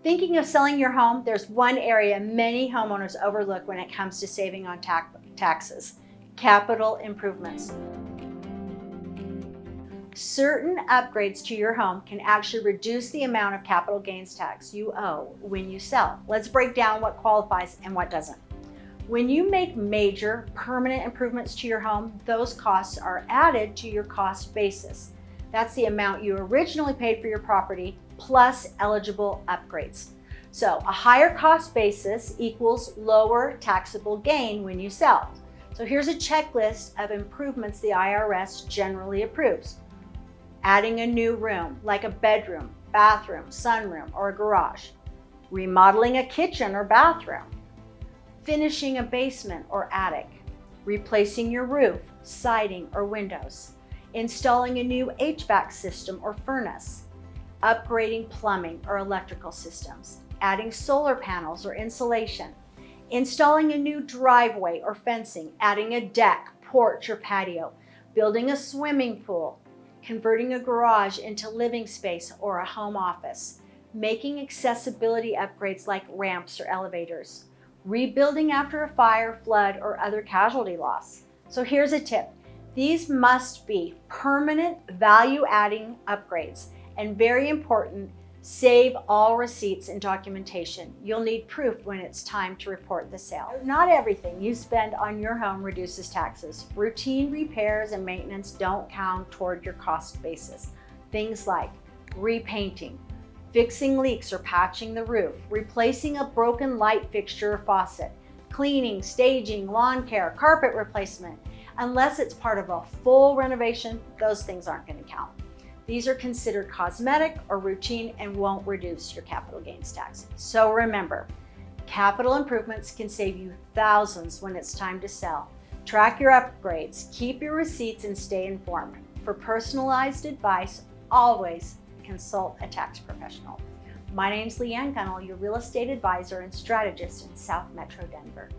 Thinking of selling your home, there's one area many homeowners overlook when it comes to saving on taxes: capital improvements. Certain upgrades to your home can actually reduce the amount of capital gains tax you owe when you sell. Let's break down what qualifies and what doesn't. When you make major permanent improvements to your home, those costs are added to your cost basis. That's the amount you originally paid for your property plus eligible upgrades. So a higher cost basis equals lower taxable gain when you sell. So here's a checklist of improvements the IRS generally approves. Adding a new room, like a bedroom, bathroom, sunroom, or a garage. Remodeling a kitchen or bathroom. Finishing a basement or attic. Replacing your roof, siding, or windows. Installing a new HVAC system or furnace. Upgrading plumbing or electrical systems. Adding solar panels or insulation. Installing a new driveway or fencing. Adding a deck, porch, or patio. Building a swimming pool. Converting a garage into living space or a home office, making accessibility upgrades like ramps or elevators, rebuilding after a fire, flood, or other casualty loss. So here's a tip. These must be permanent value-adding upgrades, and very important, save all receipts and documentation. You'll need proof when it's time to report the sale. Not everything you spend on your home reduces taxes. Routine repairs and maintenance don't count toward your cost basis. Things like repainting, fixing leaks or patching the roof, replacing a broken light fixture or faucet, cleaning, staging, lawn care, carpet replacement. Unless it's part of a full renovation, those things aren't going to count. These are considered cosmetic or routine and won't reduce your capital gains tax. So remember, capital improvements can save you thousands when it's time to sell. Track your upgrades, keep your receipts, and stay informed. For personalized advice, always consult a tax professional. My name's Leanne Gunnell, your real estate advisor and strategist in South Metro Denver.